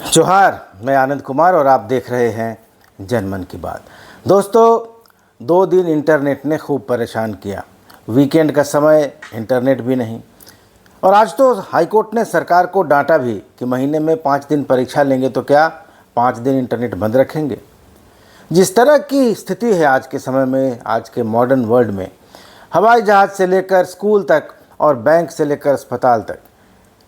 जोहार, मैं आनंद कुमार और आप देख रहे हैं जनमन की बात। दोस्तों, 2 दिन इंटरनेट ने खूब परेशान किया। वीकेंड का समय, इंटरनेट भी नहीं। और आज तो हाईकोर्ट ने सरकार को डांटा भी कि महीने में 5 दिन परीक्षा लेंगे तो क्या 5 दिन इंटरनेट बंद रखेंगे। जिस तरह की स्थिति है आज के समय में, आज के मॉडर्न वर्ल्ड में, हवाई जहाज़ से लेकर स्कूल तक और बैंक से लेकर अस्पताल तक,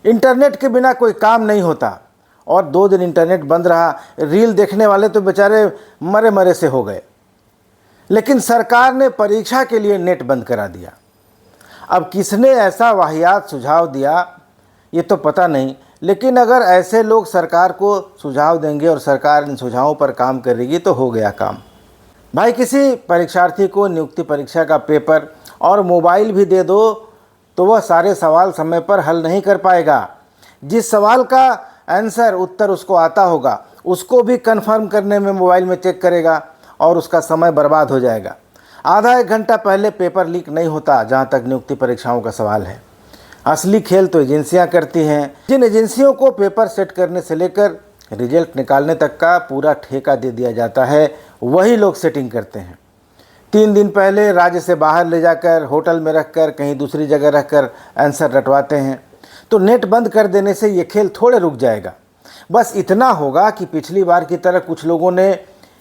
इंटरनेट के बिना कोई काम नहीं होता। और 2 दिन इंटरनेट बंद रहा, रील देखने वाले तो बेचारे मरे मरे से हो गए। लेकिन सरकार ने परीक्षा के लिए नेट बंद करा दिया। अब किसने ऐसा वाहियात सुझाव दिया ये तो पता नहीं, लेकिन अगर ऐसे लोग सरकार को सुझाव देंगे और सरकार इन सुझावों पर काम करेगी तो हो गया काम। भाई, किसी परीक्षार्थी को नियुक्ति परीक्षा का पेपर और मोबाइल भी दे दो तो वह सारे सवाल समय पर हल नहीं कर पाएगा। जिस सवाल का आंसर उत्तर उसको आता होगा उसको भी कंफर्म करने में मोबाइल में चेक करेगा और उसका समय बर्बाद हो जाएगा। आधा 1 घंटा पहले पेपर लीक नहीं होता जहाँ तक नियुक्ति परीक्षाओं का सवाल है। असली खेल तो एजेंसियाँ करती हैं, जिन एजेंसियों को पेपर सेट करने से लेकर रिजल्ट निकालने तक का पूरा ठेका दे दिया जाता है, वही लोग सेटिंग करते हैं। 3 दिन पहले राज्य से बाहर ले जाकर होटल में रखकर कहीं दूसरी जगह रखकर आंसर रटवाते हैं। तो नेट बंद कर देने से ये खेल थोड़े रुक जाएगा। बस इतना होगा कि पिछली बार की तरह कुछ लोगों ने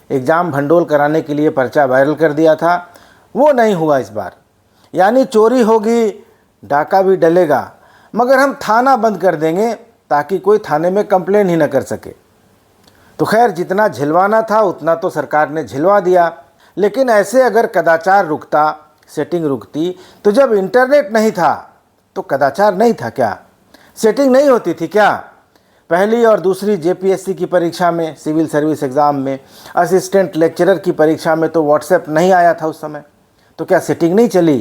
एग्ज़ाम भंडोल कराने के लिए पर्चा वायरल कर दिया था, वो नहीं हुआ इस बार। यानी चोरी होगी, डाका भी डलेगा, मगर हम थाना बंद कर देंगे ताकि कोई थाने में कंप्लेन ही न कर सके। तो खैर, जितना झिलवाना था उतना तो सरकार ने झिलवा दिया। लेकिन ऐसे अगर कदाचार रुकता, सेटिंग रुकती, तो जब इंटरनेट नहीं था तो कदाचार नहीं था क्या? सेटिंग नहीं होती थी क्या? पहली और दूसरी जेपीएससी की परीक्षा में, सिविल सर्विस एग्ज़ाम में, असिस्टेंट लेक्चरर की परीक्षा में तो व्हाट्सएप नहीं आया था उस समय। तो क्या सेटिंग नहीं चली?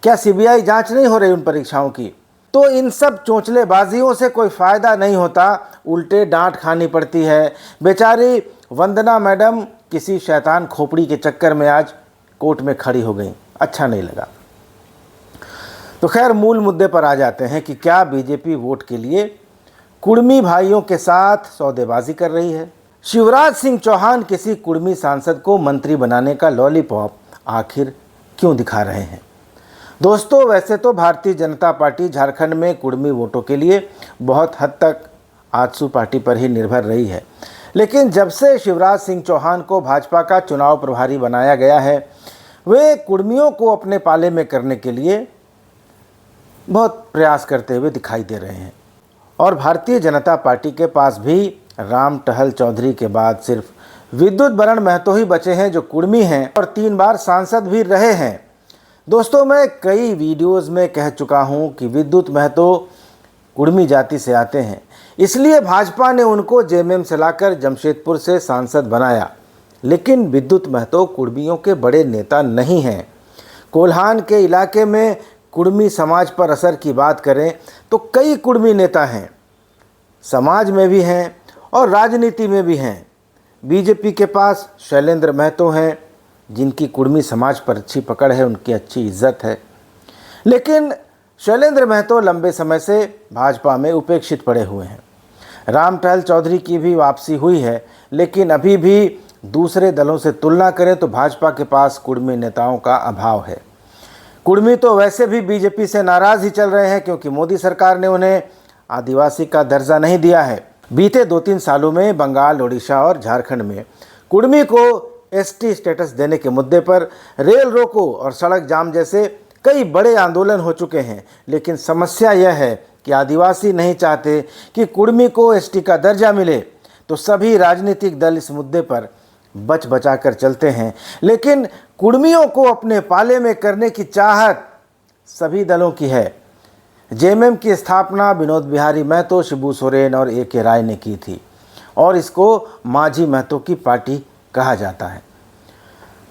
क्या सीबीआई जांच नहीं हो रही उन परीक्षाओं की? तो इन सब चोंचलेबाजियों से कोई फ़ायदा नहीं होता, उल्टे डांट खानी पड़ती है। बेचारी वंदना मैडम किसी शैतान खोपड़ी के चक्कर में आज कोर्ट में खड़ी हो गई। अच्छा नहीं लगा। तो खैर, मूल मुद्दे पर आ जाते हैं कि क्या बीजेपी वोट के लिए कुर्मी भाइयों के साथ सौदेबाजी कर रही है? शिवराज सिंह चौहान किसी कुर्मी सांसद को मंत्री बनाने का लॉलीपॉप आखिर क्यों दिखा रहे हैं? दोस्तों, वैसे तो भारतीय जनता पार्टी झारखंड में कुर्मी वोटों के लिए बहुत हद तक आजसू पार्टी पर ही निर्भर रही है। लेकिन जब से शिवराज सिंह चौहान को भाजपा का चुनाव प्रभारी बनाया गया है, वे कुर्मियों को अपने पाले में करने के लिए बहुत प्रयास करते हुए दिखाई दे रहे हैं। और भारतीय जनता पार्टी के पास भी राम टहल चौधरी के बाद सिर्फ विद्युत बरण महतो ही बचे हैं जो कुर्मी हैं और 3 बार सांसद भी रहे हैं। दोस्तों, मैं कई वीडियोस में कह चुका हूं कि विद्युत महतो कुर्मी जाति से आते हैं, इसलिए भाजपा ने उनको जेएमएम से लाकर जमशेदपुर से सांसद बनाया। लेकिन विद्युत महतो कुर्मियों के बड़े नेता नहीं हैं। कोल्हान के इलाके में कुर्मी समाज पर असर की बात करें तो कई कुर्मी नेता हैं, समाज में भी हैं और राजनीति में भी हैं। बीजेपी के पास शैलेंद्र महतो हैं, जिनकी कुर्मी समाज पर अच्छी पकड़ है, उनकी अच्छी इज्जत है। लेकिन शैलेंद्र महतो लंबे समय से भाजपा में उपेक्षित पड़े हुए हैं। राम टहल चौधरी की भी वापसी हुई है, लेकिन अभी भी दूसरे दलों से तुलना करें तो भाजपा के पास कुर्मी नेताओं का अभाव है। कुर्मी तो वैसे भी बीजेपी से नाराज़ ही चल रहे हैं, क्योंकि मोदी सरकार ने उन्हें आदिवासी का दर्जा नहीं दिया है। बीते 2-3 सालों में बंगाल, ओडिशा और झारखंड में कुर्मी को एसटी स्टेटस देने के मुद्दे पर रेल रोको और सड़क जाम जैसे कई बड़े आंदोलन हो चुके हैं। लेकिन समस्या यह है कि आदिवासी नहीं चाहते कि कुर्मी को एसटी का दर्जा मिले, तो सभी राजनीतिक दल इस मुद्दे पर बच बचा कर चलते हैं। लेकिन कुर्मियों को अपने पाले में करने की चाहत सभी दलों की है। जेएमएम की स्थापना विनोद बिहारी महतो, शिबू सोरेन और ए.के. राय ने की थी और इसको माझी महतो की पार्टी कहा जाता है।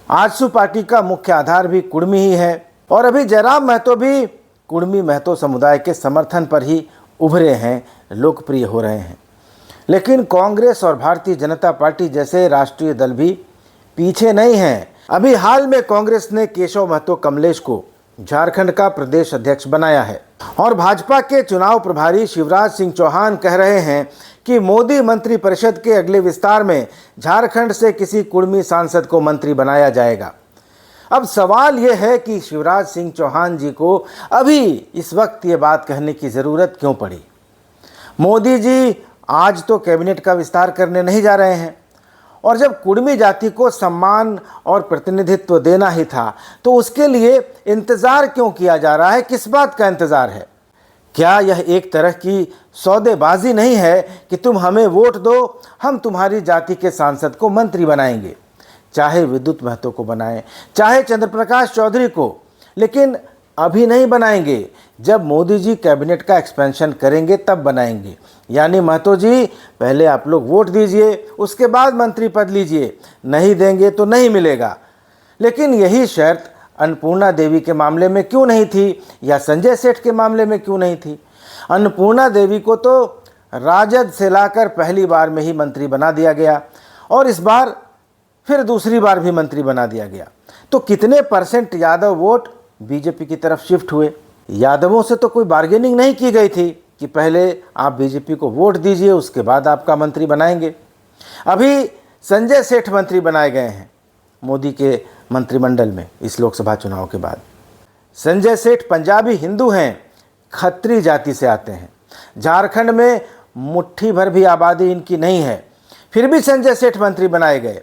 आजसू पार्टी का मुख्य आधार भी कुर्मी ही है और अभी जयराम महतो भी कुर्मी महतो समुदाय के समर्थन पर ही उभरे हैं, लोकप्रिय हो रहे हैं। लेकिन कांग्रेस और भारतीय जनता पार्टी जैसे राष्ट्रीय दल भी पीछे नहीं हैं। अभी हाल में कांग्रेस ने केशव महतो कमलेश को झारखंड का प्रदेश अध्यक्ष बनाया है और भाजपा के चुनाव प्रभारी शिवराज सिंह चौहान कह रहे हैं कि मोदी मंत्रिपरिषद के अगले विस्तार में झारखंड से किसी कुर्मी सांसद को मंत्री बनाया जाएगा। अब सवाल यह है कि शिवराज सिंह चौहान जी को अभी इस वक्त ये बात कहने की ज़रूरत क्यों पड़ी। मोदी जी आज तो कैबिनेट का विस्तार करने नहीं जा रहे हैं, और जब कुर्मी जाति को सम्मान और प्रतिनिधित्व देना ही था तो उसके लिए इंतज़ार क्यों किया जा रहा है? किस बात का इंतज़ार है? क्या यह एक तरह की सौदेबाजी नहीं है कि तुम हमें वोट दो, हम तुम्हारी जाति के सांसद को मंत्री बनाएंगे, चाहे विद्युत महतो को बनाएं, चाहे चंद्रप्रकाश चौधरी को, लेकिन अभी नहीं बनाएंगे। जब मोदी जी कैबिनेट का एक्सपेंशन करेंगे तब बनाएंगे। यानी महतो जी पहले आप लोग वोट दीजिए, उसके बाद मंत्री पद लीजिए, नहीं देंगे तो नहीं मिलेगा। लेकिन यही शर्त अन्नपूर्णा देवी के मामले में क्यों नहीं थी, या संजय सेठ के मामले में क्यों नहीं थी? अन्नपूर्णा देवी को तो राजद से लाकर पहली बार में ही मंत्री बना दिया गया, और इस बार फिर दूसरी बार भी मंत्री बना दिया गया। तो कितने परसेंट यादव वोट बीजेपी की तरफ शिफ्ट हुए? यादवों से तो कोई बार्गेनिंग नहीं की गई थी कि पहले आप बीजेपी को वोट दीजिए, उसके बाद आपका मंत्री बनाएंगे। अभी संजय सेठ मंत्री बनाए गए हैं मोदी के मंत्रिमंडल में इस लोकसभा चुनाव के बाद। संजय सेठ पंजाबी हिंदू हैं, खत्री जाति से आते हैं। झारखंड में मुट्ठी भर भी आबादी इनकी नहीं है, फिर भी संजय सेठ मंत्री बनाए गए।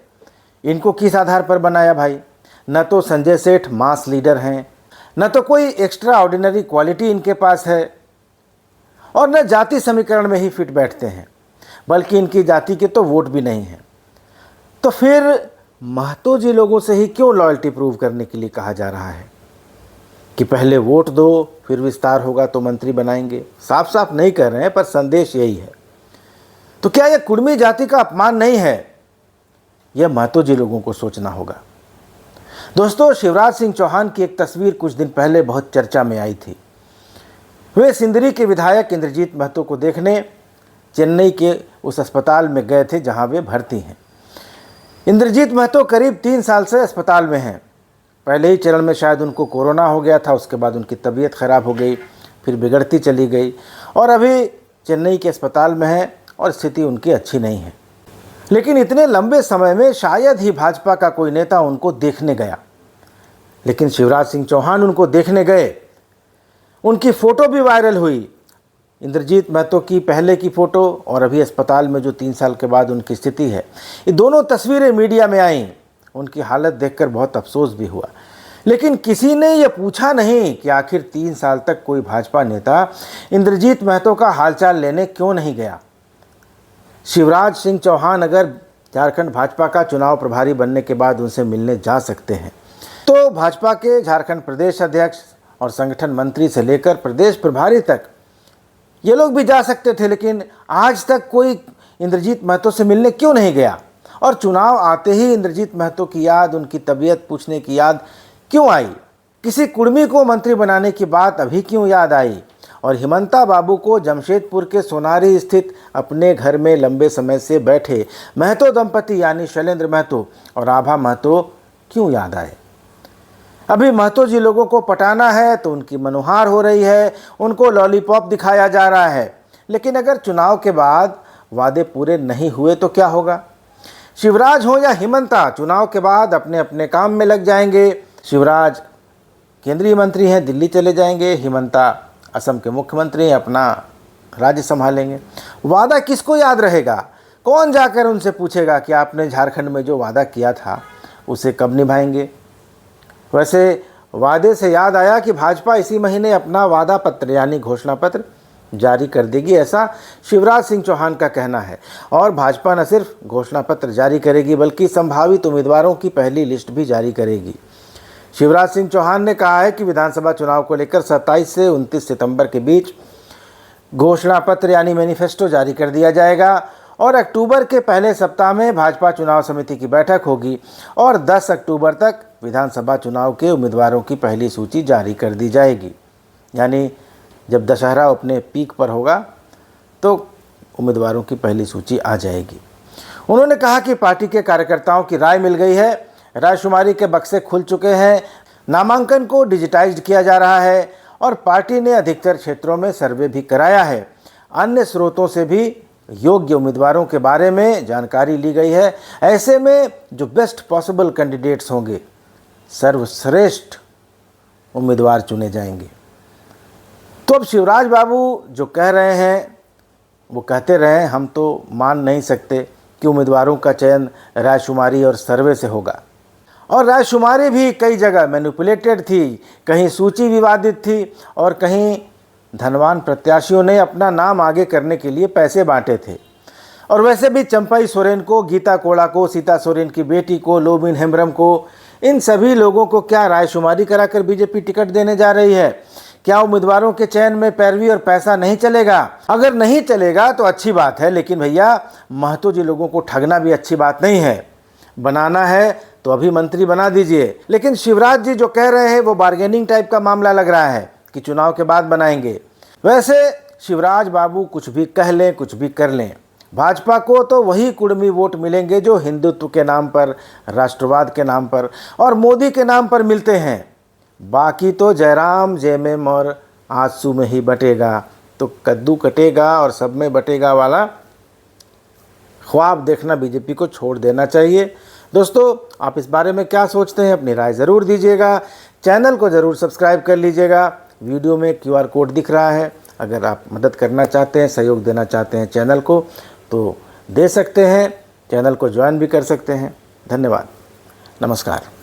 इनको किस आधार पर बनाया भाई? न तो संजय सेठ मास लीडर हैं, न तो कोई एक्स्ट्रा ऑर्डिनरी क्वालिटी इनके पास है, और न जाति समीकरण में ही फिट बैठते हैं, बल्कि इनकी जाति के तो वोट भी नहीं हैं। तो फिर महतो जी लोगों से ही क्यों लॉयल्टी प्रूव करने के लिए कहा जा रहा है कि पहले वोट दो, फिर विस्तार होगा तो मंत्री बनाएंगे? साफ साफ नहीं कर रहे हैं, पर संदेश यही है। तो क्या यह कुर्मी जाति का अपमान नहीं है? यह महतो जी लोगों को सोचना होगा। दोस्तों, शिवराज सिंह चौहान की एक तस्वीर कुछ दिन पहले बहुत चर्चा में आई थी। वे सिंदरी के विधायक इंद्रजीत महतो को देखने चेन्नई के उस अस्पताल में गए थे जहां वे भर्ती हैं। इंद्रजीत महतो करीब 3 साल से अस्पताल में हैं। पहले ही चरण में शायद उनको कोरोना हो गया था, उसके बाद उनकी तबीयत खराब हो गई, फिर बिगड़ती चली गई, और अभी चेन्नई के अस्पताल में हैं और स्थिति उनकी अच्छी नहीं है। लेकिन इतने लंबे समय में शायद ही भाजपा का कोई नेता उनको देखने गया, लेकिन शिवराज सिंह चौहान उनको देखने गए। उनकी फ़ोटो भी वायरल हुई, इंद्रजीत महतो की पहले की फ़ोटो और अभी अस्पताल में जो 3 साल के बाद उनकी स्थिति है, ये दोनों तस्वीरें मीडिया में आईं। उनकी हालत देखकर बहुत अफसोस भी हुआ, लेकिन किसी ने ये पूछा नहीं कि आखिर 3 साल तक कोई भाजपा नेता इंद्रजीत महतो का हालचाल लेने क्यों नहीं गया। शिवराज सिंह चौहान अगर झारखंड भाजपा का चुनाव प्रभारी बनने के बाद उनसे मिलने जा सकते हैं, तो भाजपा के झारखंड प्रदेश अध्यक्ष और संगठन मंत्री से लेकर प्रदेश प्रभारी तक ये लोग भी जा सकते थे। लेकिन आज तक कोई इंद्रजीत महतो से मिलने क्यों नहीं गया? और चुनाव आते ही इंद्रजीत महतो की याद, उनकी तबीयत पूछने की याद क्यों आई? किसी कुर्मी को मंत्री बनाने की बात अभी क्यों याद आई? और हिमंता बाबू को जमशेदपुर के सोनारी स्थित अपने घर में लंबे समय से बैठे महतो दंपति यानी शैलेंद्र महतो और आभा महतो क्यों याद आए? अभी महतो जी लोगों को पटाना है तो उनकी मनुहार हो रही है, उनको लॉलीपॉप दिखाया जा रहा है। लेकिन अगर चुनाव के बाद वादे पूरे नहीं हुए तो क्या होगा? शिवराज हो या हिमंता, चुनाव के बाद अपने अपने काम में लग जाएंगे। शिवराज केंद्रीय मंत्री हैं, दिल्ली चले जाएंगे, हिमंता असम के मुख्यमंत्री हैं, अपना राज्य संभालेंगे। वादा किसको याद रहेगा? कौन जाकर उनसे पूछेगा कि आपने झारखंड में जो वादा किया था उसे कब निभाएंगे? वैसे वादे से याद आया कि भाजपा इसी महीने अपना वादा पत्र यानी घोषणा पत्र जारी कर देगी, ऐसा शिवराज सिंह चौहान का कहना है। और भाजपा न सिर्फ घोषणा पत्र जारी करेगी बल्कि संभावित उम्मीदवारों की पहली लिस्ट भी जारी करेगी। शिवराज सिंह चौहान ने कहा है कि विधानसभा चुनाव को लेकर 27 से 29 सितंबर के बीच घोषणा पत्र यानी मैनिफेस्टो जारी कर दिया जाएगा, और अक्टूबर के पहले सप्ताह में भाजपा चुनाव समिति की बैठक होगी और 10 अक्टूबर तक विधानसभा चुनाव के उम्मीदवारों की पहली सूची जारी कर दी जाएगी। यानी जब दशहरा अपने पीक पर होगा तो उम्मीदवारों की पहली सूची आ जाएगी। उन्होंने कहा कि पार्टी के कार्यकर्ताओं की राय मिल गई है, रायशुमारी के बक्से खुल चुके हैं, नामांकन को डिजिटाइज्ड किया जा रहा है और पार्टी ने अधिकतर क्षेत्रों में सर्वे भी कराया है। अन्य स्रोतों से भी योग्य उम्मीदवारों के बारे में जानकारी ली गई है। ऐसे में जो बेस्ट पॉसिबल कैंडिडेट्स होंगे, सर्वश्रेष्ठ उम्मीदवार चुने जाएंगे। तो अब शिवराज बाबू जो कह रहे हैं वो कहते रहे, हम तो मान नहीं सकते कि उम्मीदवारों का चयन रायशुमारी और सर्वे से होगा। और रायशुमारी भी कई जगह मैनिपुलेटेड थी, कहीं सूची विवादित थी और कहीं धनवान प्रत्याशियों ने अपना नाम आगे करने के लिए पैसे बांटे थे। और वैसे भी चंपाई सोरेन को, गीता कोड़ा को, सीता सोरेन की बेटी को, लोबिन हेम्ब्रम को, इन सभी लोगों को क्या रायशुमारी कराकर बीजेपी टिकट देने जा रही है? क्या उम्मीदवारों के चयन में पैरवी और पैसा नहीं चलेगा? अगर नहीं चलेगा तो अच्छी बात है, लेकिन भैया महतो जी लोगों को ठगना भी अच्छी बात नहीं है। बनाना है तो अभी मंत्री बना दीजिए। लेकिन शिवराज जी जो कह रहे हैं वो बार्गेनिंग टाइप का मामला लग रहा है कि चुनाव के बाद बनाएंगे। वैसे शिवराज बाबू कुछ भी कह लें, कुछ भी कर लें, भाजपा को तो वही कुड़मी वोट मिलेंगे जो हिंदुत्व के नाम पर, राष्ट्रवाद के नाम पर और मोदी के नाम पर मिलते हैं। बाकी तो जयराम जयमेम और आंसू में ही बटेगा। तो कद्दू कटेगा और सब में बटेगा वाला ख्वाब देखना बीजेपी को छोड़ देना चाहिए। दोस्तों, आप इस बारे में क्या सोचते हैं? अपनी राय ज़रूर दीजिएगा। चैनल को ज़रूर सब्सक्राइब कर लीजिएगा। वीडियो में QR कोड दिख रहा है। अगर आप मदद करना चाहते हैं, सहयोग देना चाहते हैं चैनल को, तो दे सकते हैं। चैनल को ज्वाइन भी कर सकते हैं। धन्यवाद। नमस्कार।